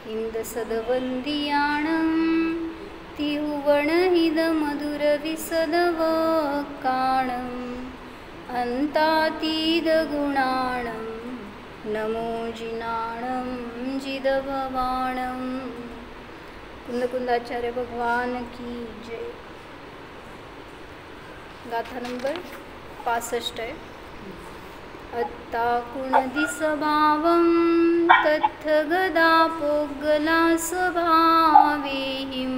इंदसदवंदियाणं तिहुवणहिदमधुरविसदवकाणम् अन्तातीदगुणाणं नमो जिनाणं जिदभवाणं। कुंदकुंदाचार्य भगवान की जय। गाथा नंबर 65 है। अत्ता कुणदिसभावं तत्थगदापोगला स्वभावेहिं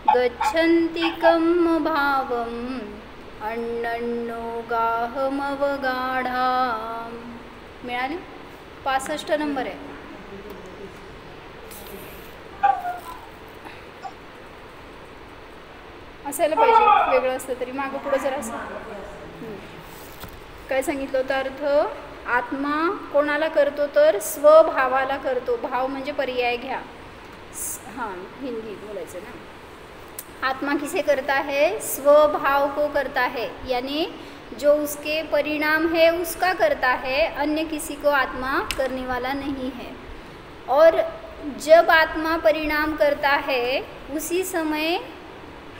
गच्छन्ति कम्मभावम् अण्णन्नोगाहमवगाढा। मिळाली? 65 नंबर आहे। असायला पाहिजे, वेगळं असलं तरी मागं पुढं जरा असं। काय सांगितलं होतं अर्थ? आत्मा कोणाला करतो तर स्वभावाला करतो। भाव म्हणजे पर्याय घ्या, हाँ हिंदी बोलायचं ना। आत्मा किसे करता है? स्वभाव को करता है, यानी जो उसके परिणाम है उसका करता है, अन्य किसी को आत्मा करने वाला नहीं है। और जब आत्मा परिणाम करता है उसी समय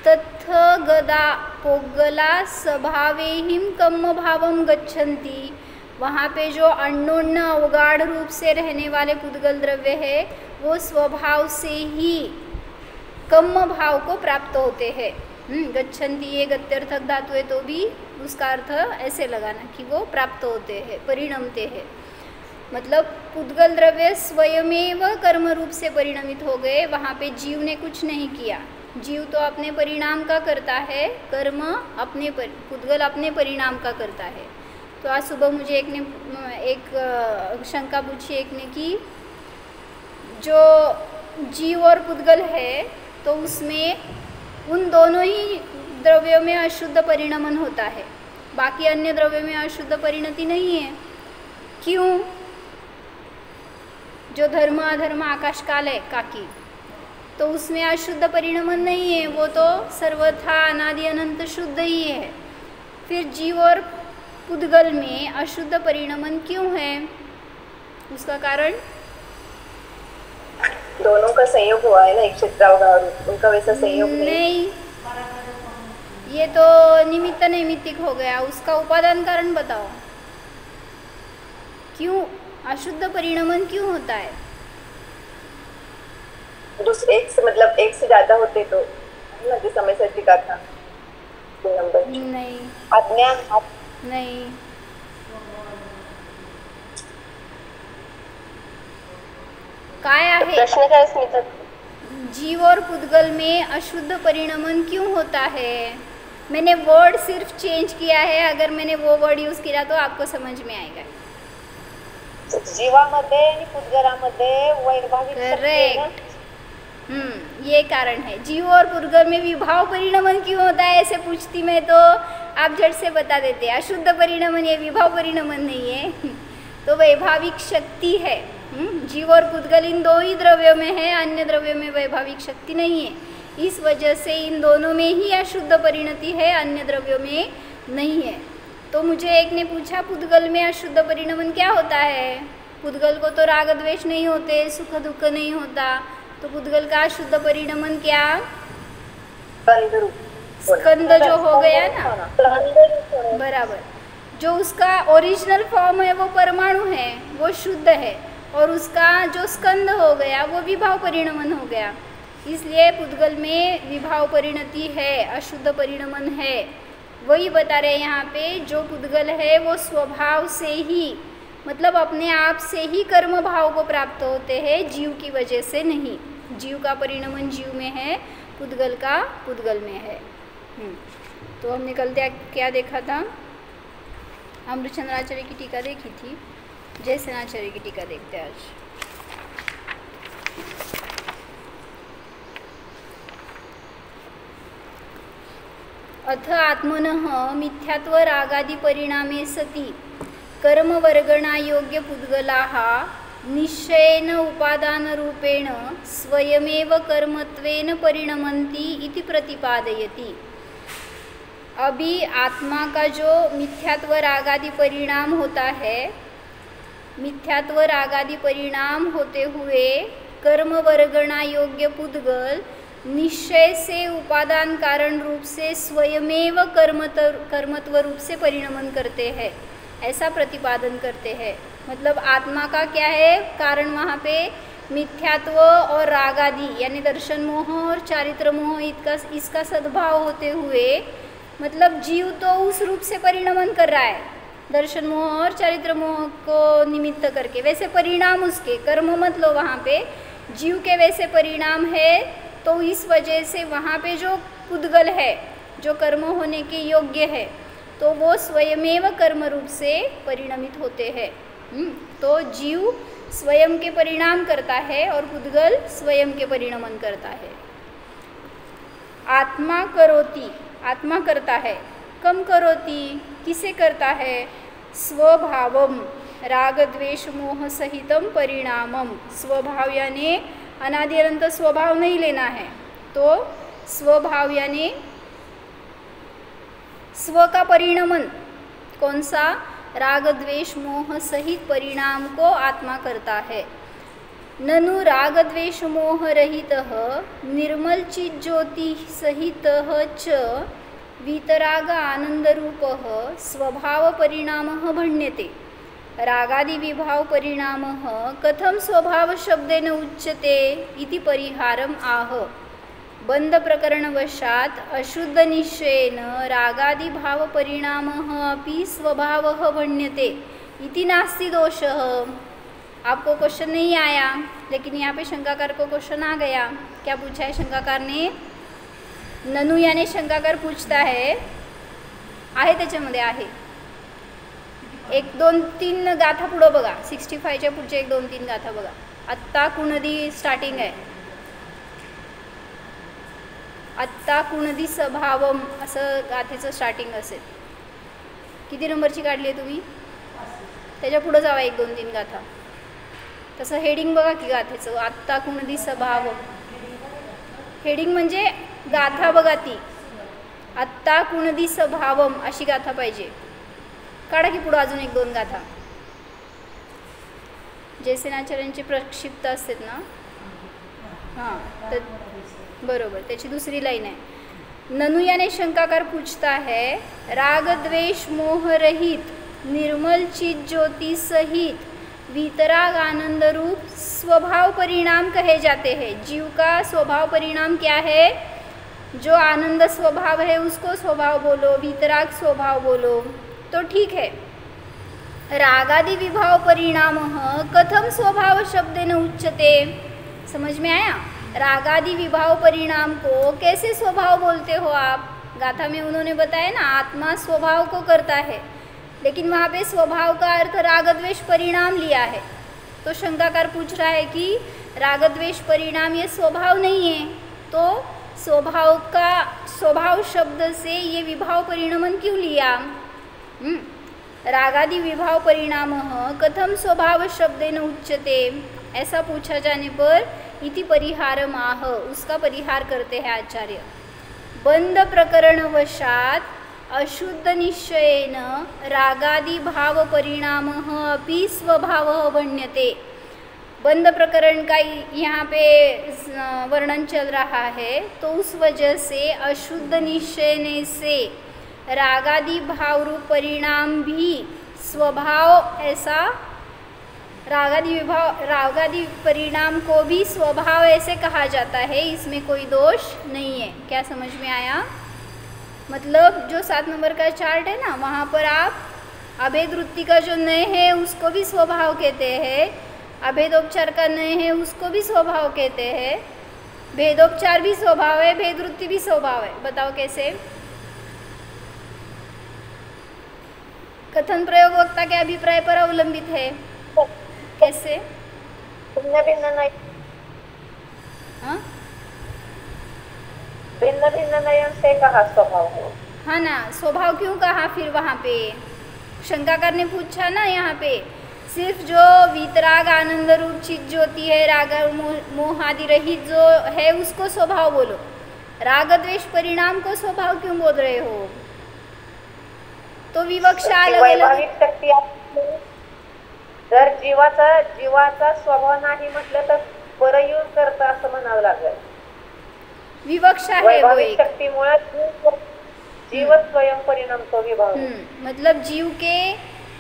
तत्थ गदा पोगला स्वभावेहिम कम्म भावम गच्छन्ति, वहाँ पे जो अण्णोन्न अवगाढ़ रूप से रहने वाले पुद्गल द्रव्य है वो स्वभाव से ही कम्म भाव को प्राप्त होते हैं। गच्छन्ति ये गत्यर्थक धातु है तो भी उसका अर्थ ऐसे लगाना कि वो प्राप्त होते हैं, परिणमते हैं। मतलब पुद्गल द्रव्य स्वयमेव कर्म रूप से परिणमित हो गए, वहाँ पे जीव ने कुछ नहीं किया। जीव तो अपने परिणाम का करता है, कर्म अपने पुद्गल अपने परिणाम का करता है। तो आज सुबह मुझे एक शंका पूछी एक ने कि जो जीव और पुद्गल है तो उसमें उन दोनों ही द्रव्यों में अशुद्ध परिणमन होता है, बाकी अन्य द्रव्यों में अशुद्ध परिणति नहीं है। क्यों? जो धर्म अधर्म आकाश काल है काकी, तो उसमें अशुद्ध परिणमन नहीं है, वो तो सर्वथा अनादि अनंत शुद्ध ही है। फिर जीव और पुद्गल में अशुद्ध परिणमन क्यों है? उसका कारण दोनों का संयोग हुआ है ना, एक क्षेत्रावगाह उनका वैसा संयोग नहीं। ये तो निमित्त नैमित्तिक हो गया, उसका उपादान कारण बताओ। क्यों अशुद्ध परिणमन क्यों होता है? दूसरे एक से मतलब एक से ज्यादा होते तो जिस समय से टिका था नंबर नहीं आज्ञा नहीं। काय आहे? प्रश्न काय स्मिता? जीव और पुद्गल में अशुद्ध परिणमन क्यों होता है? मैंने वर्ड सिर्फ चेंज किया है, अगर मैंने वो वर्ड यूज किया तो आपको समझ में आएगा। जीवामध्ये आणि पुद्गलामध्ये वैभाविक करेक्ट। ये कारण है। जीव और पुद्गल में विभाव परिणमन क्यों होता है ऐसे पूछती मैं तो आप झट से बता देते। अशुद्ध परिणमन, ये विभाव परिणमन नहीं है, तो वैभाविक शक्ति है। जीव और पुद्गल इन दो ही द्रव्यों में है, अन्य द्रव्यों में वैभाविक शक्ति नहीं है। इस वजह से इन दोनों में ही अशुद्ध परिणति है, अन्य द्रव्यों में नहीं है। तो मुझे एक ने पूछा पुद्गल में अशुद्ध परिणमन क्या होता है? पुद्गल को तो राग द्वेष नहीं होते, सुख दुख नहीं होता, तो पुद्गल का अशुद्ध परिणमन क्या? स्कंद जो हो गया ना, बराबर। जो उसका ओरिजिनल फॉर्म है वो परमाणु है, वो शुद्ध है, और उसका जो स्कंद हो गया वो विभाव परिणमन हो गया। इसलिए पुद्गल में विभाव परिणति है, अशुद्ध परिणमन है। वही बता रहे हैं यहाँ पे, जो पुद्गल है वो स्वभाव से ही, मतलब अपने आप से ही कर्म भाव को प्राप्त होते हैं, जीव की वजह से नहीं। जीव का परिणमन जीव में है, पुद्गल का पुद्गल में है। तो हमने कल क्या देखा था? अमृतचंद्राचार्य की टीका देखी थी, जयसेनाचार्य की टीका देखते हैं आज। अथ आत्मनः मिथ्यात्व रागादि परिणामे सति कर्मवर्गणा योग्य पुद्गलाः निश्चयेन उपादान रूपेण स्वयमेव कर्मत्वेन परिणमन्ति इति प्रतिपादयति। अभी आत्मा का जो मिथ्यात्व रागादि परिणाम होता है, मिथ्यात्व रागादि परिणाम होते हुए कर्म वर्गणा योग्य पुद्गल निश्चय से उपादान कारण रूप से स्वयमेव कर्मत्व रूप से परिणमन करते हैं, ऐसा प्रतिपादन करते हैं। मतलब आत्मा का क्या है कारण, वहाँ पे मिथ्यात्व और राग आदि यानी दर्शन मोह और चारित्र मोह इसका सद्भाव होते हुए, मतलब जीव तो उस रूप से परिणमन कर रहा है दर्शन मोह और चारित्र मोह को निमित्त करके, वैसे परिणाम उसके कर्म मत लो, वहाँ पे जीव के वैसे परिणाम है। तो इस वजह से वहाँ पे जो पुद्गल है जो कर्म होने के योग्य है तो वो स्वयमेव कर्म रूप से परिणमित होते हैं। तो जीव स्वयं के परिणाम करता है और पुद्गल स्वयं के परिणमन करता है। आत्मा करोति, आत्मा करता है, कम करोति किसे करता है, स्वभावम राग द्वेष मोह सहितम परिणामम, स्वभाव यानी अनादि अनंत स्वभाव नहीं लेना है, तो स्वभाव यानी स्व का परिणमन, कौन सा, राग द्वेष मोह सहित परिणाम को आत्मा करता है। ननु राग द्वेष मोह रहितः निर्मल चित ज्योति सहितः च वीतराग आनंद रूपः स्वभाव परिणामः भण्यते। रागादि विभाव परिणामः कथम स्वभाव शब्देन उच्यते इति परिहारम आह। बंध प्रकरणवशात अशुद्ध निश्चयेन रागादि भाव परिणामः अपि स्वभावः भण्यते इति नास्ति दोषः। आपको क्वेश्चन नहीं आया, लेकिन यहाँ पे शंकाकार को क्वेश्चन आ गया। क्या पूछा है शंकाकार ने, ननु यानी शंकाकार पूछता आहे त्याच्यामध्ये आहे 1 2 3 गाथा पुढं बघा, 65च्या पुढच्या 1 2 3 गाथा बघा। आत्ता कुणदी स्टार्टिंग आहे, आत्ता कुणदी स्वभावम असं गाथेचं स्टार्टिंग असेल। किती नंबरची काढली आहे तुम्ही, त्याच्या पुढं जावा 1 2 3 गाथा, तसं हेडिंग बघा की गाथेचं, आत्ता कुणदी स्वभावम। हेडिंग म्हणजे गाथा बघा ती, आत्ता कुणदी स्वभावम अशी गाथा पाहिजे। काढा की पुढं अजून 1 2 गाथा, जयसेनाचार्यांचे प्रक्षिप्त असतात ना, हां तर बरोबर त्याची दुसरी लाईन आहे। ननु याने शंकाकार पूछता है राग द्वेष मोह रहित निर्मल चित ज्योति सहित वीतराग आनंद रूप स्वभाव परिणाम कहे जाते हैं। जीव का स्वभाव परिणाम क्या है, जो आनंद स्वभाव है उसको स्वभाव बोलो, वीतराग स्वभाव बोलो, तो ठीक है। रागादि विभाव परिणाम कथम स्वभाव शब्देन उच्यते, समझ में आया। रागादि विभाव परिणाम को कैसे स्वभाव बोलते हो आप, गाथा में उन्होंने बताया ना आत्मा स्वभाव को करता है, लेकिन वहाँ पे स्वभाव का अर्थ राग द्वेष परिणाम लिया है। तो शंकाकार पूछ रहा है कि राग द्वेष परिणाम ये स्वभाव नहीं है, तो स्वभाव का स्वभाव शब्द से ये विभाव परिणमन क्यों लिया। रागादि विभाव परिणाम कथम स्वभाव शब्देन उच्यते, ऐसा पूछा जाने पर इति परिहारम आह, उसका परिहार करते हैं आचार्य। बंध प्रकरणवशात अशुद्ध निश्चयेन रागादि भाव परिणामः अपि स्वभावः भण्यते। बंध प्रकरण का यहाँ पे वर्णन चल रहा है, तो उस वजह से अशुद्ध निश्चय से रागादि भाव रूप परिणाम भी स्वभाव, ऐसा रागादि परिणाम को भी स्वभाव ऐसे कहा जाता है, इसमें कोई दोष नहीं है। क्या समझ में आया, मतलब जो 7 नंबर का चार्ट है ना, वहाँ पर आप अभेद वृत्ति का जो नय है उसको भी स्वभाव कहते हैं, अभेदोपचार का नय है उसको भी स्वभाव कहते हैं, भेदोपचार भी स्वभाव है, भेद वृत्ति भी स्वभाव है। बताओ कैसे। कथन प्रयोग वक्ता के अभिप्राय पर अवलंबित है, कैसे, भिन्न भिन्न नहीं, हाँ भिन्न भिन्न नयन से कहा स्वभाव हो, हाँ ना, स्वभाव क्यों कहा फिर वहाँ पे, शंकाकार ने पूछा ना यहाँ पे सिर्फ जो वीतराग आनंद रूप चित ज्योति है, राग मोह आदि रहित जो है उसको स्वभाव बोलो, राग द्वेष परिणाम को स्वभाव क्यों बोल रहे हो। तो विवक्षा अलग वैभाविक शक्ती जर जीवाचा स्वभाव नाही म्हटलं तर परयूज करता असं म्हणावं लागेल. विवक्षा है वो वैभाविक एक। शक्तीमुळे जीव स्वयं परिणमतो विभाव. मतलब जीव के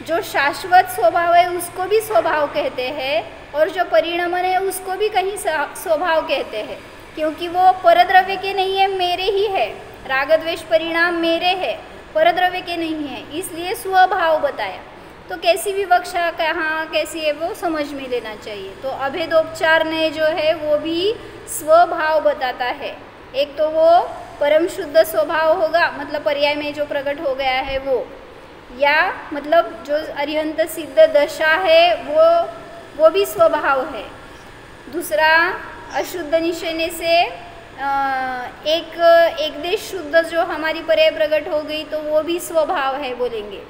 जो शाश्वत स्वभाव है उसको भी स्वभाव कहते हैं, और जो परिणमन है उसको भी कहीं स्वभाव कहते हैं, क्योंकि वो परद्रव्य के नहीं है, मेरे ही है। राग द्वेष परिणाम मेरे है, परद्रव्य के नहीं है, इसलिए स्वभाव बताया। तो कैसी विवक्षा कहाँ कैसी है वो समझ में लेना चाहिए। तो अभेदोपचार ने जो है वो भी स्वभाव बताता है। एक तो वो परम शुद्ध स्वभाव होगा, मतलब पर्याय में जो प्रकट हो गया है वो, या मतलब जो अरिहंत सिद्ध दशा है वो भी स्वभाव है। दूसरा अशुद्ध निश्चय से एक देश शुद्ध जो हमारी पर्याय प्रकट हो गई तो वो भी स्वभाव है बोलेंगे।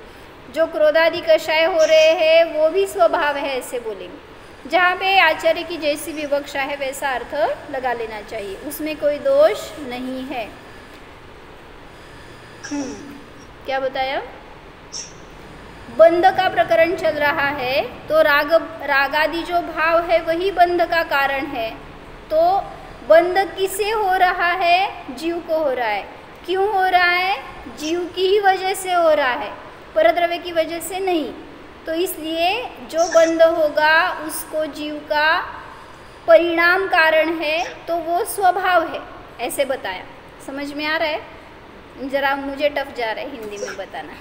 जो क्रोधादि कषाय हो रहे हैं वो भी स्वभाव है ऐसे बोलेंगे। जहाँ पे आचार्य की जैसी विवक्षा है वैसा अर्थ लगा लेना चाहिए, उसमें कोई दोष नहीं है। क्या बताया? बंध का प्रकरण चल रहा है, तो रागादि जो भाव है वही बंध का कारण है। तो बंध किसे हो रहा है? जीव को हो रहा है। क्यों हो रहा है? जीव की ही वजह से हो रहा है, परद्रव्य की वजह से नहीं। तो इसलिए जो बंध होगा उसको जीव का परिणाम कारण है, तो वो स्वभाव है ऐसे बताया। समझ में आ रहा है? जरा मुझे टफ जा रहा है हिंदी में बताना।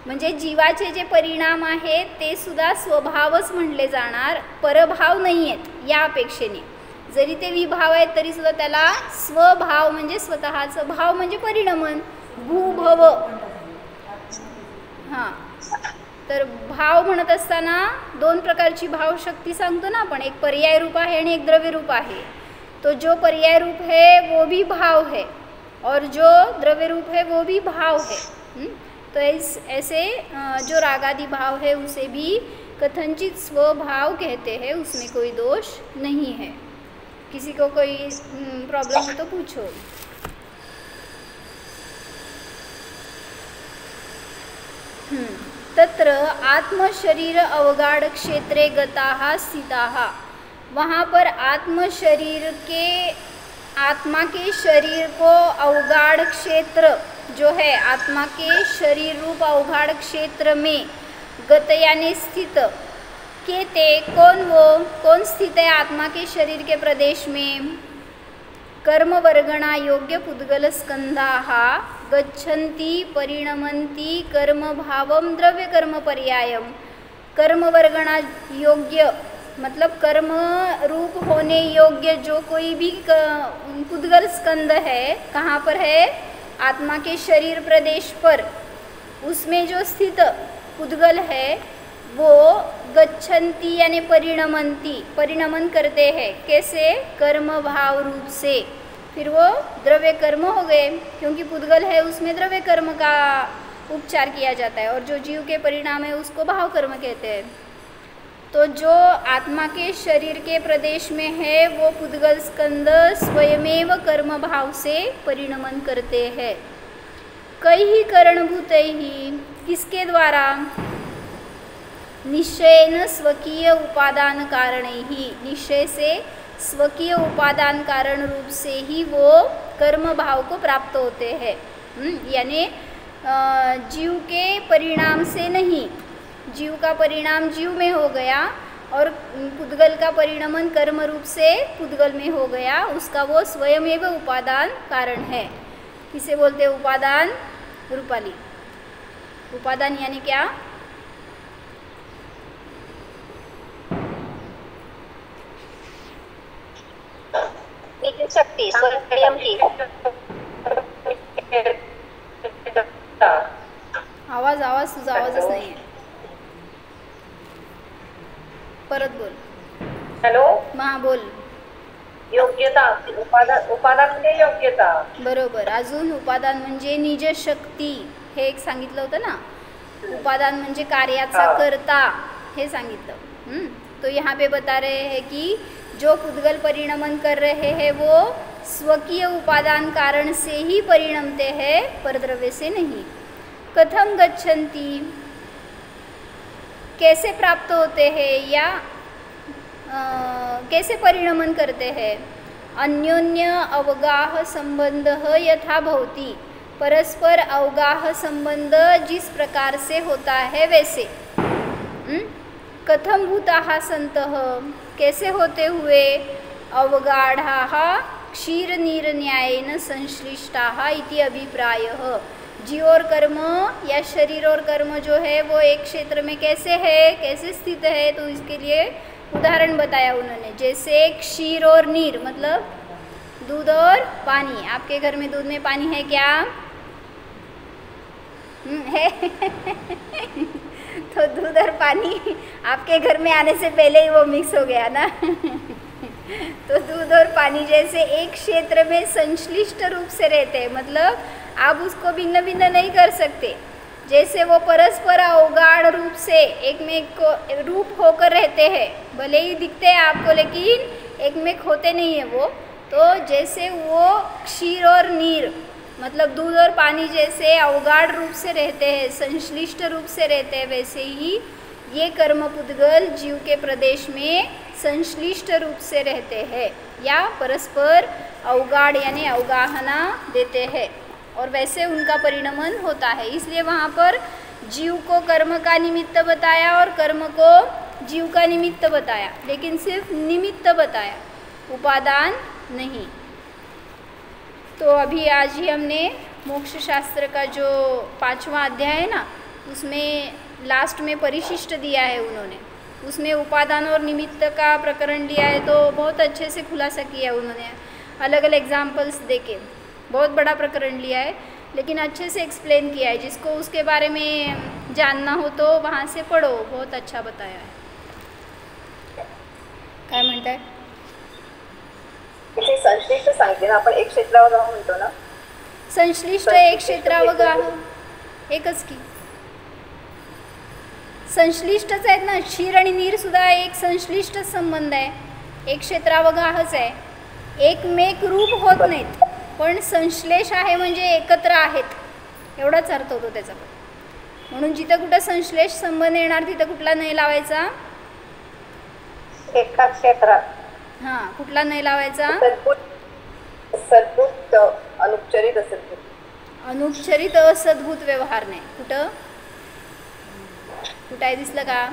म्हणजे जीवाचे जे परिणाम आहेत ते सुद्धा स्वभावच म्हणले जाणार, परभाव नाही आहेत या अपेक्षेने। जरी ते विभाव आहेत तरी सुद्धा त्याला स्वभाव म्हणजे स्वतःचं, भाव म्हणजे परिणमन, भूभव। हां, तर भाव म्हणत असताना दोन प्रकारची भावशक्ती सांगतो ना आपण, एक पर्याय रूप आहे आणि एक द्रव्य रूप आहे। तो जो पर्याय रूप है वो भी भाव है और जो द्रव्य रूप है वो भी भाव है। तो ऐसे जो रागादि भाव है उसे भी कथनचित स्वभाव कहते हैं, उसमें कोई दोष नहीं है। किसी को कोई प्रॉब्लम हो तो पूछो। तत्र आत्मशरीर अवगाढ़ क्षेत्रे गताः स्थिताः, वहाँ पर आत्म शरीर के, आत्मा के शरीर को अवगाढ़ क्षेत्र जो है, आत्मा के शरीर रूप अवगाढ़ क्षेत्र में गत यानी स्थित के ते, कौन स्थित है आत्मा के शरीर के प्रदेश में? कर्म वर्गणा योग्य पुद्गल स्कंधाः गच्छन्ति परिणमन्ति कर्म भावम द्रव्य कर्म पर्यायम। कर्म वर्गणा योग्य मतलब कर्म रूप होने योग्य जो कोई भी पुद्गल स्कंद है, कहाँ पर है? आत्मा के शरीर प्रदेश पर, उसमें जो स्थित पुद्गल है वो गच्छन्ति यानी परिणमन्ति, परिणमन करते हैं। कैसे? कर्म भाव रूप से। फिर वो द्रव्य कर्म हो गए, क्योंकि पुद्गल है उसमें द्रव्य कर्म का उपचार किया जाता है, और जो जीव के परिणाम है उसको भाव कर्म कहते हैं। तो जो आत्मा के शरीर के प्रदेश में है वो पुद्गल स्कंद स्वयमेव कर्म भाव से परिणमन करते हैं। कई कारणभूत ही, किसके द्वारा? निश्चयन स्वकीय उपादान कारण ही, निश्चय से स्वकीय उपादान कारण रूप से ही वो कर्म भाव को प्राप्त होते हैं। यानी जीव के परिणाम से नहीं, जीव का परिणाम जीव में हो गया और पुद्गल का परिणमन कर्म रूप से पुद्गल में हो गया, उसका वो स्वयमेव उपादान कारण है। किसे बोलते हैं उपादान? रूपाली। उपादान यानी क्या? शक्ति, स्वयं की। आवाज तुझा आवाजच नाही आहे, परत बोल। हॅलो, हां बोल। योग्यता, उपादान म्हणजे योग्यता। बरोबर। अजून उपादान म्हणजे निज शक्ती, हे एक सांगितलं होतं ना। उपादान म्हणजे कार्याचा कर्ता, हे सांगितलं। तो यहाँ पे बता रहे हैं कि जो पुद्गल परिणमन कर रहे हैं वो स्वकीय उपादान कारण से ही परिणमते हैं, परद्रव्य से नहीं। कथम गच्छन्ति, कैसे प्राप्त होते हैं, या कैसे परिणमन करते हैं? अन्योन्य अवगाह संबंध यथा भवति, परस्पर अवगाह संबंध जिस प्रकार से होता है वैसे। कथम भूताः सन्तः, कैसे होते हुए? अवगाढ़ाः क्षीरनीरन्यायेन संश्लिष्टाः इति अभिप्रायः। जीव और कर्म या शरीर और कर्म जो है वो एक क्षेत्र में कैसे है, कैसे स्थित है, तो इसके लिए उदाहरण बताया उन्होंने। जैसे क्षीर और नीर मतलब दूध और पानी। आपके घर में दूध में पानी है क्या? है तो दूध और पानी आपके घर में आने से पहले ही वो मिक्स हो गया ना। तो दूध और पानी जैसे एक क्षेत्र में संश्लिष्ट रूप से रहते हैं, मतलब आप उसको भिन्न भिन्न नहीं कर सकते। जैसे वो परस्पर अवगाढ़ रूप से एक में एक को रूप होकर रहते हैं, भले ही दिखते हैं आपको लेकिन एक में होते नहीं है वो। तो जैसे वो क्षीर और नीर मतलब दूध और पानी जैसे अवगाढ़ रूप से रहते हैं, संश्लिष्ट रूप से रहते हैं, वैसे ही ये कर्म पुद्गल जीव के प्रदेश में संश्लिष्ट रूप से रहते हैं या परस्पर अवगाढ़ यानी अवगाहना देते हैं, और वैसे उनका परिणमन होता है। इसलिए वहाँ पर जीव को कर्म का निमित्त बताया और कर्म को जीव का निमित्त बताया, लेकिन सिर्फ निमित्त बताया, उपादान नहीं। तो अभी आज ही हमने मोक्ष शास्त्र का जो 5वां अध्याय है ना, उसमें लास्ट में परिशिष्ट दिया है उन्होंने, उसमें उपादान और निमित्त का प्रकरण लिया है। तो बहुत अच्छे से खुलासा किया है उन्होंने, अलग अलग एग्जाम्पल्स देके बहुत बड़ा प्रकरण लिया है, लेकिन अच्छे से एक्सप्लेन किया है। जिसको उसके बारे में जानना हो तो वहाँ से पढ़ो, बहुत अच्छा बताया है। काय म्हणताय? संश्लिष्ट सांगते ना आपण, एक क्षेत्रावगाह म्हणतो ना, संश्लिष्ट एक क्षेत्रावगाह एकच की संश्लिष्टच आहेत ना। क्षीर आणि नीर सुद्धा एक संश्लिष्ट संबंध आहे, एक क्षेत्रावगाहच आहे, एकमेक रूप होत नाहीत पण संश्लेष आहे म्हणजे एकत्र आहेत, एवढाच अर्थ होतो त्याचा। म्हणून जिथं कुठं संश्लेष संबंध येणार तिथं कुठला नाही लावायचा? एका क्षेत्रात। हां, कुठला नाही लावायचा? सद्भूत अनुपचरित असद्भूत, अनुपचरित असद्भूत व्यवहार नाही। कुठं कुठं आहे दिसलं का?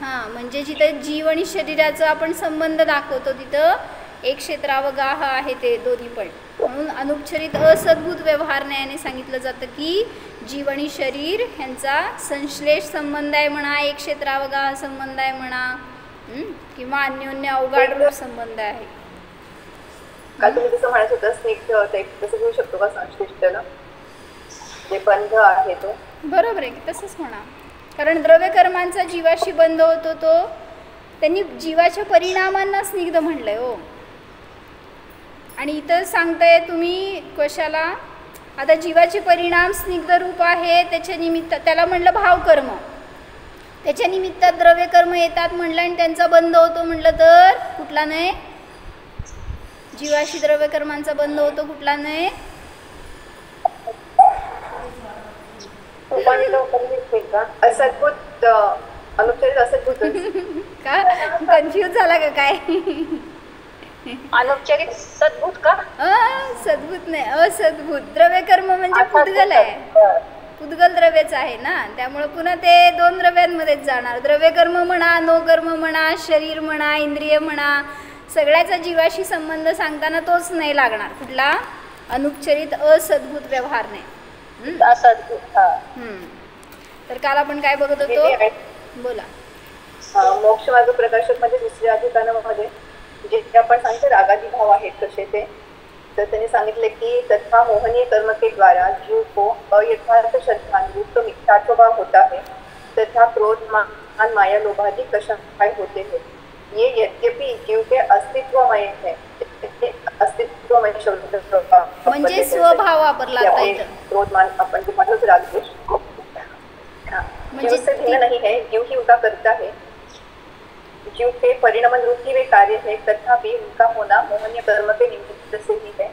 हां, म्हणजे जिथं जीव आणि शरीराचा आपण संबंध दाखवतो तिथं एक क्षेत्रावगाह आहे ते दोन्ही पण। म्हणून अनुपचरित असद्भूत व्यवहार न्यायाने सांगितलं जातं की जीव आणि शरीर ह्यांचा संश्लेष संबंध आहे म्हणा, एक क्षेत्रावगाह संबंध आहे म्हणा, किंवा अन्योन्य अवगाढ रूप संबंध आहे। काल तुम्ही जसं म्हणत होता स्निग्ध तसं घेऊ शकतो का संश्लिष्टला? जे बंध आहे तो बरोबर आहे, तसंच म्हणा, कारण द्रव्य कर्मांचा जीवाशी बंध होतो, तो त्यांनी जीवाच्या परिणामांना स्निग्ध म्हणलंय हो। आणि इथं सांगताय तुम्ही कशाला? आता जीवाचे परिणाम स्निग्ध रूप आहे, त्याच्या निमित्त त्याला म्हणलं भावकर्म, त्याच्या निमित्तात द्रव्य कर्म येतात म्हणलं आणि त्यांचा बंध होतो म्हणलं तर कुठला नाही? जीवाशी द्रव्य कर्मांचा बंध होतो कुठला नाही? असद्भूत अनुपचरित असद्भूत का कन्फ्यूज झाला का काय? अनुपचरित सद्भूत का? सद्भूत नाही, असद्भूत। द्रव्य कर्म म्हणजे पुद्गल आहे, पुद्गल द्रव्यच आहे ना, त्यामुळे पुन्हा ते दोन द्रव्यांमध्येच जाणार। द्रव्य कर्म म्हणा, नो कर्म म्हणा, शरीर म्हणा, इंद्रिय म्हणा, सगळ्याचा जीवाशी संबंध सांगताना तोच नाही लागणार, कुठला? अनुपचरित असद्भूत व्यवहार नाही, असद्भूत। तर काल आपण काय बघत होतो? बोला। मोक्ष मार्ग प्रकाशक मध्ये दुसऱ्या अधिकरणामध्ये जे आपण सांगतो रागादी भाव आहेत कसे ते, तर त्यांनी सांगितले की तथा मोहनीय कर्म के द्वारा जीव को अयथार्थ श्रद्धान्वित मिथ्यात्वभाव होता है, तथा क्रोध मान माया लोभादि कषाय होते हैं। ये यद्यपि जीव के अस्तित्वमय है, अस्तित्वमय शब्द म्हणजे स्वभाव वापरला आता इथं। क्रोध मान अपन जो मतलब राग द्वेष जीव से भिन्न नहीं है, जीव ही उनका करता है, जीव के परिणमन रूप ही वे कार्य है, तथापि उनका होना मोहनीय कर्म के निमित्त से ही है,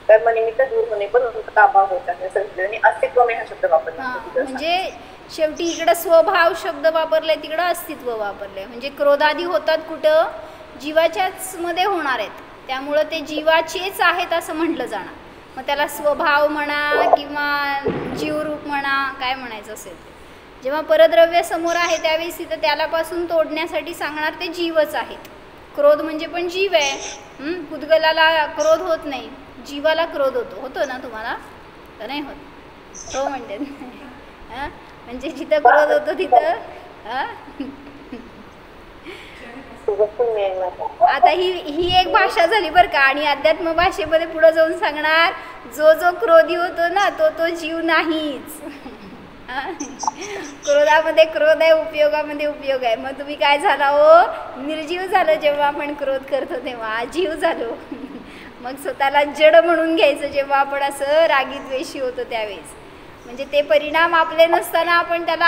कर्म निमित्त दूर होने पर उनका अभाव होता है। अस्तित्व में हा शब्द वापरला, म्हणजे शेवटी इकडं स्वभाव शब्द वापरले, तिकडं अस्तित्व वापरले. म्हणजे क्रोधादी होतात कुठं? जीवाच्याच मध्ये होणार आहेत, त्यामुळं ते जीवाचेच आहेत असं म्हटलं जाणार. मग त्याला स्वभाव म्हणा किंवा जीवरूप म्हणा, काय म्हणायचं असेल ते. जेव्हा परद्रव्य समोर आहे त्यावेळेस तिथं त्यालापासून तोडण्यासाठी सांगणार ते जीवच आहेत. क्रोध म्हणजे पण जीव आहे. पुद्गलाला क्रोध होत नाही, जीवाला क्रोध होतो ना तुम्हाला? तर नाही होत, हो म्हणते. म्हणजे जिथं क्रोध होतो तिथं आता ही एक भाषा झाली बरं का. आणि अध्यात्म भाषेमध्ये पुढे जाऊन सांगणार जो जो क्रोधी होतो ना तो जीव नाहीच. क्रोधामध्ये क्रोध आहे, उपयोगामध्ये उपयोग आहे. मग तुम्ही काय झाला हो? निर्जीव झालं. जेव्हा आपण क्रोध करतो तेव्हा जीव झालो. मग स्वतःला जड म्हणून घ्यायचं जेव्हा आपण असं रागीत द्वेषी होतो त्यावेळेस. म्हणजे ते परिणाम आपले नसताना आपण त्याला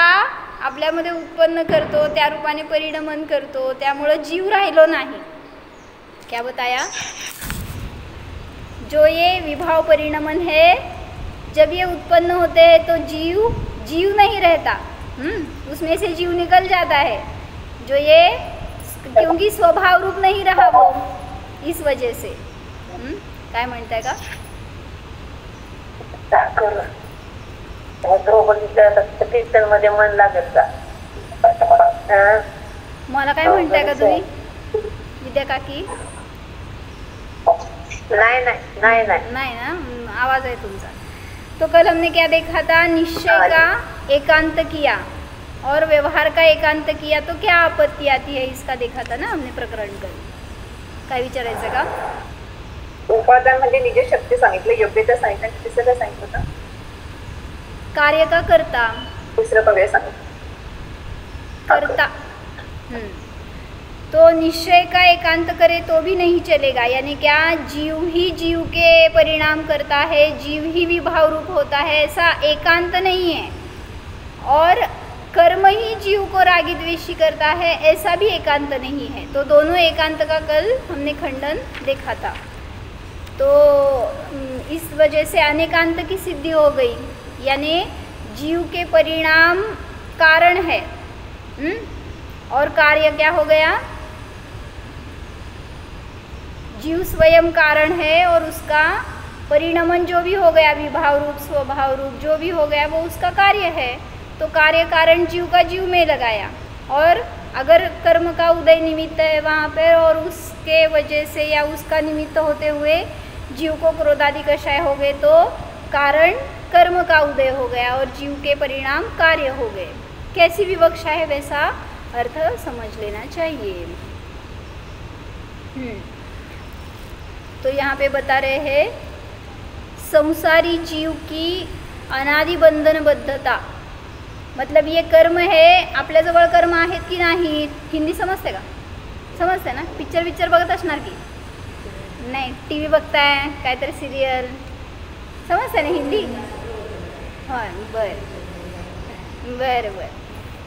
आपल्यामध्ये उत्पन्न करतो, त्या रूपाने परिणमन करतो, त्यामुळं जीव राहिलो नाही. क्या बताया? जो ये विभाव परिणमन है, जब ये उत्पन्न होते हैं तो जीव नहीं रहता, उसमें से जीव निकल जाता है. जो ये क्योंकि स्वभाव रूप नहीं रहा वो, इस वजह से. काय म्हणताय का? मध्ये मन लागत का? मला काय म्हणताय का तुम्ही विद्या काकी? नहीं ना, आवाज है तुमचा. तो कल हमने क्या देखा था? निश्चय का एकांत किया और व्यवहार का एकांत किया तो क्या आपत्ति आती है, इसका देखा था ना हमने प्रकरण कल. काय विचारायचं का? उपादान म्हणजे निज शक्ती सांगितलं, योग्यता सांगितलं, तिसरं काय सांगितलं होतं? कार्य का करता. तिसरं बघाय सांगितलं करता. तो निश्चय का एकांत करे तो भी नहीं चलेगा. यानी क्या? जीव ही जीव के परिणाम करता है, जीव ही विभाव रूप होता है, ऐसा एकांत नहीं है. और कर्म ही जीव को रागी द्वेषी करता है, ऐसा भी एकांत नहीं है. तो दोनों एकांत का कल हमने खंडन देखा था. तो इस वजह से अनेकांत की सिद्धि हो गई. यानी जीव के परिणाम कारण है, और कार्य क्या हो गया? जीव स्वयं कारण है और उसका परिणमन जो भी हो गया, विभाव रूप स्वभाव रूप जो भी हो गया, वो उसका कार्य है. तो कार्य कारण जीव का जीव में लगाया. और अगर कर्म का उदय निमित्त है वहाँ पर, और उसके वजह से या उसका निमित्त होते हुए जीव को क्रोधादि कषाय हो गए, तो कारण कर्म का उदय हो गया और जीव के परिणाम कार्य हो गए. कैसी विवक्षा है वैसा अर्थ समझ लेना चाहिए. तो यहाँ पे बता रहे हैं संसारी जीव की अनादि बंधनबद्धता. मतलब ये कर्म है, आपल्याजवळ कर्म आहेत की नाहीत? हिंदी समजते का? समजते ना? पिक्चर बघत असणार की नाही? टी व्ही बघताय, काहीतरी सिरियल, समजते ना हिंदी? हाँ, बर.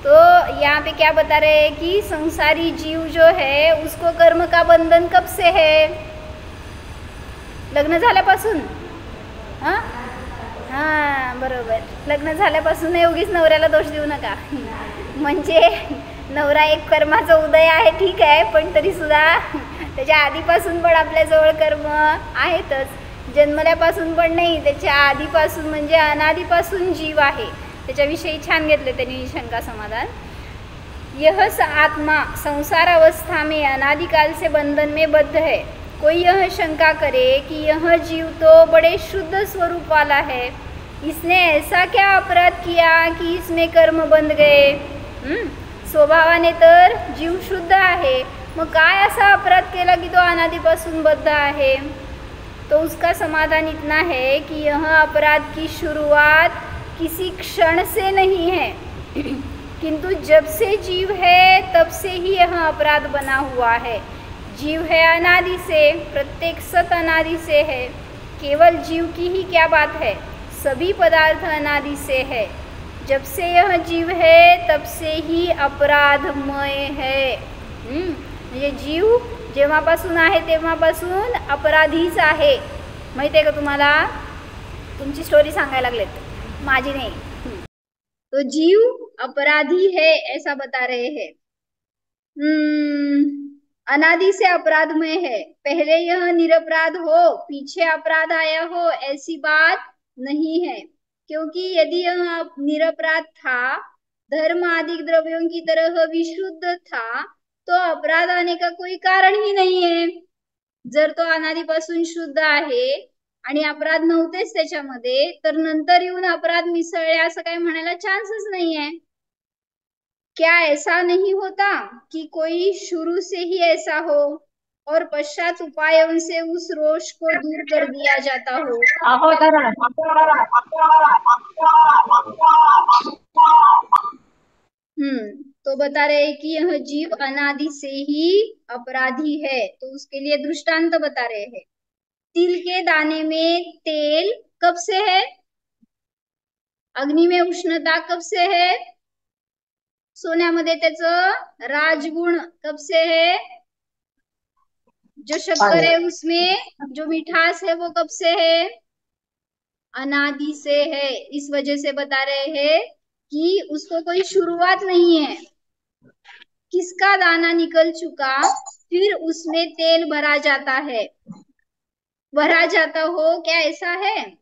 तो यहाँ पे क्या बता रहे हैं कि संसारी जीव जो है उसको कर्म का बंधन कब से है? लग्न झाल्यापासून. हां बरोबर, लग्न झाल्यापासून नाही. उगीच नवऱ्याला दोष देऊ नका. म्हणजे नवरा एक कर्माचा उदय आहे, ठीक आहे, पण तरीसुद्धा त्याच्या आधीपासून पण आपल्याजवळ कर्म आहेतच. जन्मल्यापासून पण नाही, त्याच्या आधीपासून म्हणजे अनादीपासून जीव आहे. त्याच्याविषयी छान घेतले त्यांनी शंका समाधान. यह आत्मा संसार अवस्था में अनादिकाल से बंधन में बद्ध है. कोई यह शंका करे कि यह जीव तो बड़े शुद्ध स्वरूप वाला है, इसने ऐसा क्या अपराध किया कि इसमें कर्म बंध गए. स्वभावाने तर जीव शुद्ध आहे, मग काय असा अपराध केला की तो अनादिपासून बद्ध आहे. तो उसका समाधान इतना है कि यह अपराध की शुरुआत किसी क्षण से नहीं है, किंतु जब से जीव है तब से ही यह अपराध बना हुआ है. जीव है अनादि से, प्रत्येक सत अनादि से है. केवल जीव की ही क्या बात है, सभी पदार्थ अनादि से है. जब से यह जीव है तब से ही अपराधमय है. म्हणजे जीव जेव्हापासून आहे तेव्हापासून अपराधीच आहे. माहिती आहे का तुम्हाला? तुमची स्टोरी सांगायला लागलेत, माझी नाही. तो जीव अपराधी है ऐसा बता रहे हैं। अनादि से अपराधमय है, पहले यह निरपराध हो पीछे अपराध आया हो ऐसी बात नहीं है, क्योंकि यदि यह निरपराध था, धर्म आदि द्रव्यों की तरह विशुद्ध था, तो अपराध आने का कोई कारण ही नहीं है। जर तो अनादीपासून शुद्ध आहे आणि अपराध नव्हतेच त्याच्यामध्ये, तर नंतर येऊन अपराध मिसळले असं काही म्हणायला चान्सच नाही आहे। क्या ऐसा नहीं होता कि कोई शुरू से ही ऐसा हो और पश्चात उपायों से उस रोष को दूर कर दिया जाता हो। तो बता रहे हैं कि यह जीव अनादि से ही अपराधी है, तो उसके लिए दृष्टांत बता रहे हैं। तिल के दाने में तेल कब से है? अग्नि में उष्णता कब से है? सोन्यामध्ये त्याचं राजगुण कब से है? जो शक्कर है उसमें जो मिठास है वो कब से है? अनादि से है। इस वजह से बता रहे हैं कि उसको कोई शुरुआत नहीं है। किसका दाना निकल चुका फिर उसमें तेल भरा जाता है, भरा जाता हो क्या ऐसा है?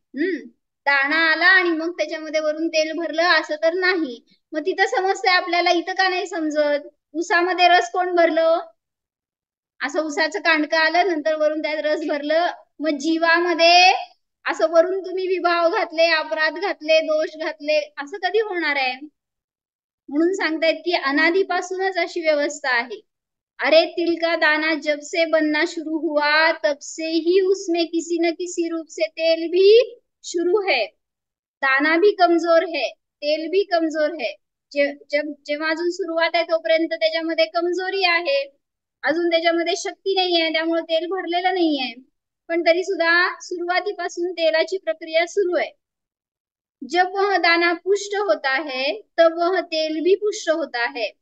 दाणा आला आणि मग त्याच्यामध्ये वरून तेल भरलं असं तर नाही। मग तिथं समजतंय आपल्याला, इथं का नाही समजत? उसामध्ये रस कोण भरलं? असं उसाचं कांडकं आलं नंतर वरून त्यात रस भरलं, मग जीवामध्ये असं वरून तुम्ही विभाव घातले, अपराध घातले, दोष घातले, असं कधी होणार आहे? म्हणून सांगतायत की अनादीपासूनच अशी व्यवस्था आहे। अरे तिल का दाना जब से बनना शुरू हुआ तब से ही उसमें किसी न किसी रूप से तेल भी शुरू है। दाना भी कमजोर है, तेल भी कमजोर है। जेव्हा अजून सुरुवात आहे तोपर्यंत त्याच्यामध्ये कमजोरी आहे, अजून त्याच्यामध्ये शक्ती नाही आहे, त्यामुळे तेल भरलेलं नाही आहे। पण तरी सुद्धा सुरुवातीपासून तेलाची प्रक्रिया सुरू आहे। जब वह दाना पुष्ट होता है तब वह तेल भी पुष्ट होता है।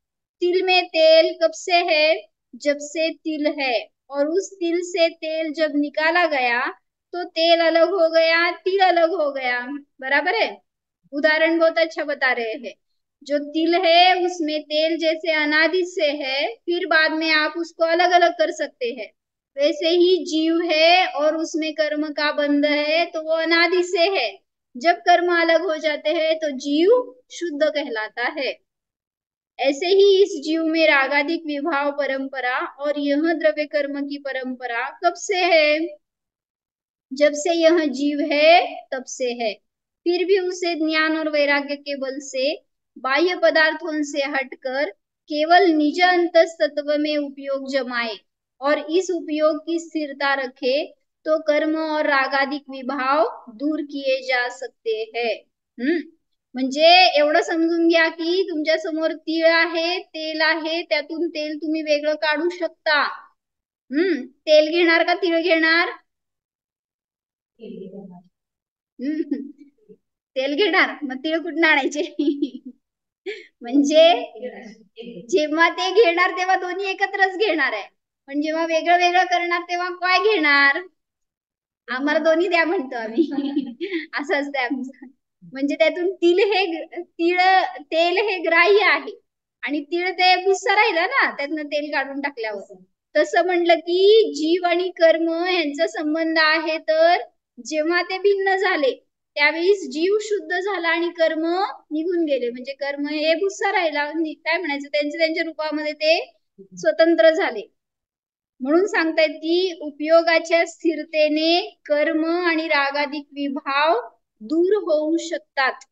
तिल में तेल कब से है? जब से तिल है, और उस तिल से तेल जब निकाला गया तो तेल अलग हो गया, तिल अलग हो गया। बराबर है? उदाहरण बहुत अच्छा बता रहे हैं। जो तिल है उसमें तेल जैसे अनादि से है, फिर बाद में आप उसको अलग अलग कर सकते हैं, वैसे ही जीव है और उसमें कर्म का बंध है, तो वो अनादि से है। जब कर्म अलग हो जाते हैं तो जीव शुद्ध कहलाता है। ऐसे ही इस जीव में रागादिक विभाव परंपरा और यह द्रव्य कर्म की परंपरा कब से है? जब से यह जीव है तब से है। फिर भी उसे ज्ञान और वैराग्य के बल से बाह्य पदार्थों से हटकर केवल निज अंतस तत्व में उपयोग जमाए और इस उपयोग की स्थिरता रखे, तो कर्म और रागादिक विभाव दूर किए जा सकते हैं। म्हणजे एवढं समजून घ्या की तुमच्या समोर तीळ आहे, तेल आहे, त्यातून तेल तुम्ही वेगळं काढू शकता। तेल घेणार का तीळ घेणार? तेल घेणार, मग तीळ कुठून आणायचे? म्हणजे जेव्हा ते घेणार तेव्हा दोन्ही एकत्रच घेणार आहे, पण जेव्हा वेगळं वेगळं करणार तेव्हा काय घेणार? आम्हाला दोन्ही द्या म्हणतो आम्ही। असं असतंय आमचं। म्हणजे त्यातून तेल हे ग्राह्य आहे आणि तीळ ते भुस्सा राहिला ना त्यातनं तेल काढून टाकल्यावर। तसं म्हणलं की जीव आणि कर्म यांचा संबंध आहे, तर जेव्हा ते भिन्न झाले त्यावेळेस जीव शुद्ध झाला आणि कर्म निघून गेले, म्हणजे कर्म हे भुस्सा राहिला, काय म्हणायचं, त्यांच्या रूपामध्ये ते स्वतंत्र झाले। म्हणून सांगतायत की उपयोगाच्या स्थिरतेने कर्म आणि रागादिक विभाव दूर होऊ शकतात,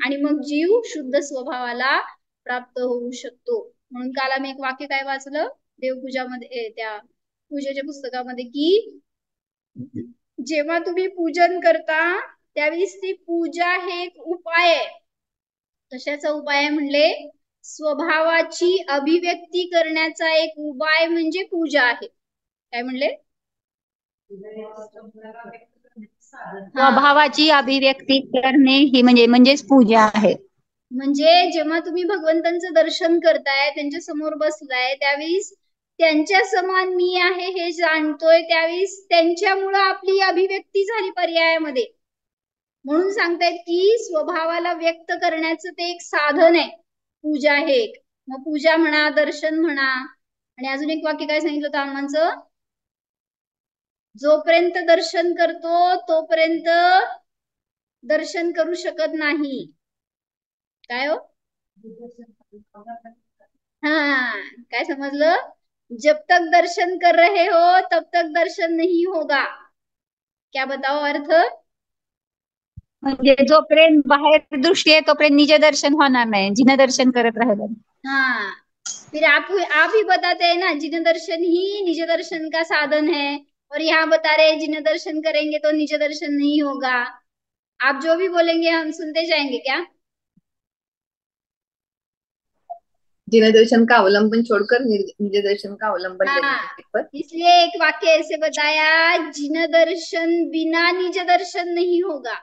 आणि मग जीव शुद्ध स्वभावाला प्राप्त होऊ शकतो। म्हणून काल आम्ही एक वाक्य काय वाचलं देवपूजामध्ये, त्या पूजेच्या पुस्तकामध्ये, की जेव्हा तुम्ही पूजन करता त्यावेळेस ती पूजा हे एक उपाय आहे। कशाचा उपाय आहे म्हणले? स्वभावाची अभिव्यक्ती करण्याचा एक उपाय म्हणजे पूजा आहे। काय म्हणले? स्वभावाची अभिव्यक्ती करणे ही म्हणजेच पूजा आहे। म्हणजे जेव्हा तुम्ही भगवंतांचं दर्शन करताय, त्यांच्या समोर बसलाय, त्यावेळेस त्यांच्या समान मी आहे हे जाणतोय, त्यावेळेस त्यांच्यामुळे आपली अभिव्यक्ती झाली पर्यायामध्ये। म्हणून सांगतायत की स्वभावाला व्यक्त करण्याचं ते एक साधन आहे, पूजा हे एक. मग पूजा म्हणा, दर्शन म्हणा. आणि अजून एक वाक्य काय सांगितलं होतं आम्हाचं, जोपर्यंत दर्शन करतो तोपर्यंत दर्शन करू शकत नाही. काय हो? हाँ, काय समजलं? जब तक दर्शन कर रहे हो तब तक दर्शन नहीं होगा. क्या बताओ अर्थ? म्हणजे जोपर्यंत बाहेर दृष्टी आहे तोपर्यंत निज दर्शन होणार नाही, जिन दर्शन करत राहिलं. हाँ, फिर आप ही बताते हैं ना, जिन दर्शन ही निज दर्शन का साधन है, और यहाँ बता रहे हैं जिन दर्शन करेंगे तो निज दर्शन नहीं होगा. आप जो भी बोलेंगे हम सुनते जाएंगे क्या? जिन दर्शन का अवलंबन छोड़कर निज दर्शन का अवलंबन लेना हाँ, है पर इसलिए एक वाक्य ऐसे बताया, जिन दर्शन बिना निज दर्शन नहीं होगा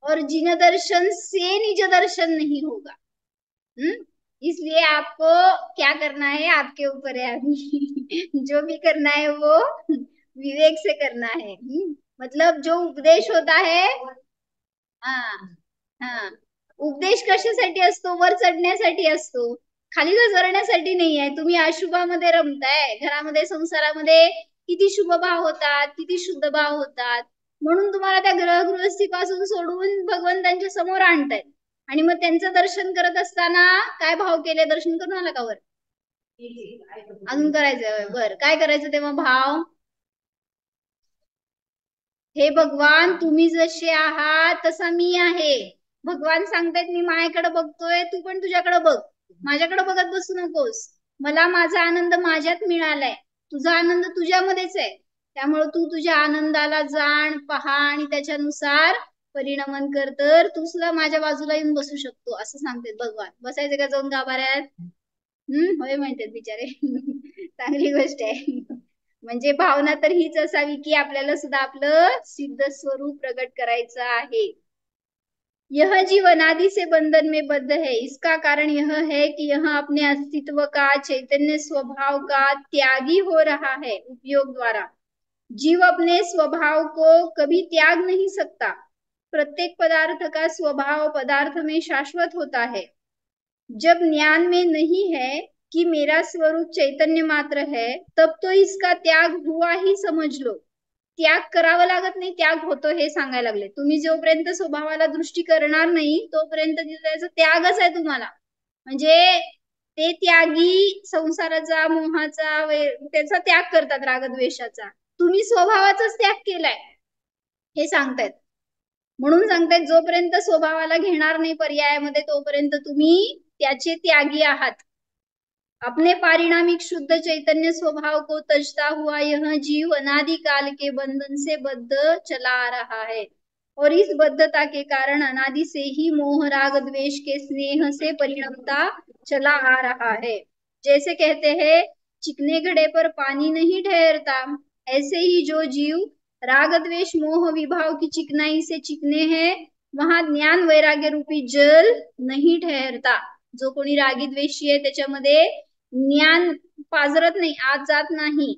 और जिन दर्शन से निज दर्शन नहीं होगा. इसलिए आपको क्या करना है आपके ऊपर है अभी. जो भी करना है वो विवेक से करना है. मतलब जो उपदेश होता है, हाँ हाँ, उपदेश कशासाठी असतो? वर चढण्यासाठी असतो, खाली घसरण्यासाठी नाही आहे. तुम्ही अशुभामध्ये रमताय, घरामध्ये संसारामध्ये किती शुभ भाव होतात, किती शुद्ध भाव होतात, म्हणून तुम्हाला त्या गृहस्थीपासून सोडून भगवंतांच्या समोर आणतायत. आणि मग त्यांचं दर्शन करत असताना काय भाव केले? दर्शन करून आला का वर? अजून करायचंय. बर, काय करायचं तेव्हा भाव? हे भगवान, तुम्ही जसे आहात तसा मी आहे. भगवान सांगतायत मी माझ्याकडे बघतोय, तू पण तुझ्याकडे बघ. माझ्याकडे बघत बसू नकोस. मला माझा आनंद माझ्यात मिळालाय, तुझा आनंद तुझ्यामध्येच आहे. त्यामुळे तू तुझ्या आनंदाला जाण, पहा आणि त्याच्यानुसार परिणमन कर, तर तू सुद्धा माझ्या बाजूला येऊन बसू शकतो, असं सांगते भगवान. बसायचं का जाऊन गाभाऱ्यात? होय म्हणतात बिचारे. चांगली गोष्ट आहे. म्हणजे भावना तर हीच असावी की आपल्याला सुद्धा आपलं सिद्ध स्वरूप प्रगट करायचं आहे. यह जीव अनादि से बंधन में बद्ध है, इसका कारण यह है कि यह अपने अस्तित्व का, चैतन्य स्वभाव का त्यागी हो रहा है उपयोग द्वारा. जीव अपने स्वभाव को कभी त्याग नहीं सकता. प्रत्येक पदार्थ का स्वभाव पदार्थ में शाश्वत होता है. जब ज्ञान में नहीं है कि मेरा स्वरूप चैतन्य मात्र है, तब तो इसका त्याग हुआ ही समझ लो. त्याग करावा लागत नाही, त्याग होतो हे सांगायला लागले. तुम्ही जोपर्यंत स्वभावाला दृष्टी करणार नाही तोपर्यंत त्याचा त्यागच आहे तुम्हाला. म्हणजे ते त्यागी संसाराचा, मोहाचा, त्याचा त्याग करतात, रागद्वेषाचा. तुम्ही स्वभावाचाच त्याग केलाय हे सांगतायत. म्हणून सांगतायत जोपर्यंत स्वभावाला घेणार नाही पर्यायामध्ये तोपर्यंत तुम्ही त्याचे त्यागी आहात. अपने पारिणामिक शुद्ध चैतन्य स्वभाव को तजता हुआ यह जीव अनादि काल के बंधन से बद्ध चला आ रहा है, और इस बद्धता के कारण अनादि से ही मोह, राग, द्वेष के स्नेह से परिणमता चला आ रहा है. जैसे कहते हैं चिकने घड़े पर पानी नहीं ठहरता, ऐसे ही जो जीव राग, द्वेष, मोह, विभाव की चिकनाई से चिकने हैं, वहां ज्ञान वैराग्य रूपी जल नहीं ठहरता. जो कोणी रागी द्वेषी आहे त्याच्यामध्ये ज्ञान पाजरत नहीं, आज जात नहीं.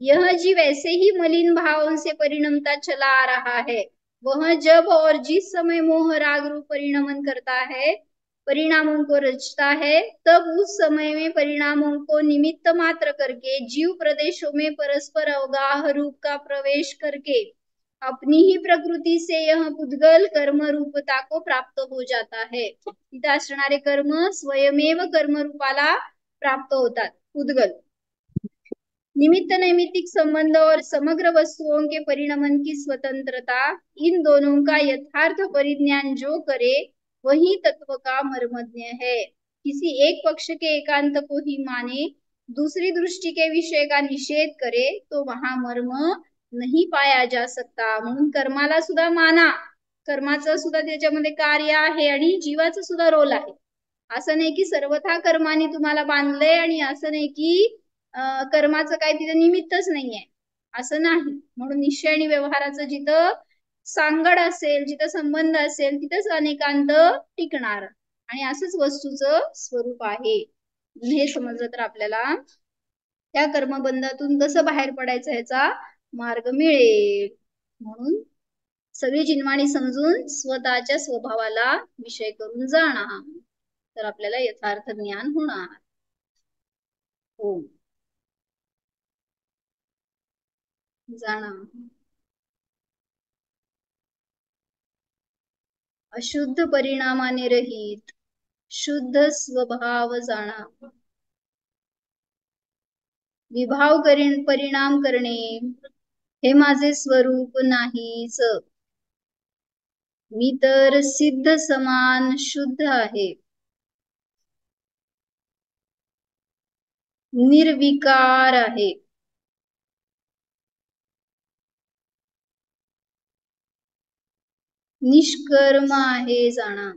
यह जीव ऐसे ही मलिन भावों से परिणमता चला आ रहा है. वह जब और जिस समय मोह राग रूप परिणमन करता है, परिणामों को रचता है, तब उस समय में परिणामों को निमित्त मात्र करके जीव प्रदेशों में परस्पर अवगाह रूप का प्रवेश करके अपनी ही प्रकृति से यह पुद्गल कर्म रूपता को प्राप्त हो जाता है. तिथे असणारे कर्म स्वयमेव कर्म रूपाला प्राप्त होतात, पुद्गल. निमित्त नैमित्तिक संबंध और समग्र वस्तुओं के परिणमन की स्वतंत्रता, इन दोनों का यथार्थ परिज्ञान जो करे वही तत्व का मर्मज्ञ है. किसी एक पक्ष के एकांत को ही माने, दूसरी दृष्टि के विषय का निषेध करे, तो वहां मर्म नाही पाया जा सकता. म्हणून कर्माला सुद्धा माना, कर्माचं सुद्धा त्याच्यामध्ये कार्य आहे आणि जीवाचा सुद्धा रोल आहे. असं नाही की सर्वथा कर्माने तुम्हाला बांधलंय आणि असं नाही की कर्माचं काही तिथे निमित्तच नाहीये, असं नाही. म्हणून निश्चय आणि व्यवहाराचं जिथं सांगड असेल, जिथं संबंध असेल, तिथंच अनेकांत टिकणार. आणि असंच वस्तूचं स्वरूप आहे. हे समजलं तर आपल्याला त्या कर्मबंधातून कसं बाहेर पडायचं ह्याचा मार्ग मिळेल. म्हणून सगळी जिनवाणी समजून स्वतःच्या स्वभावाला विषय करून जाणार, तर आपल्याला यथार्थ ज्ञान होणार. हो, जाणार. अशुद्ध परिणामाने रहित शुद्ध स्वभाव जाणा. विभाव परिणाम करणे हे माझे स्वरूप नाहीच. मी तर सिद्ध समान शुद्ध आहे, निर्विकार आहे. निष्कर्म आहे जाणा.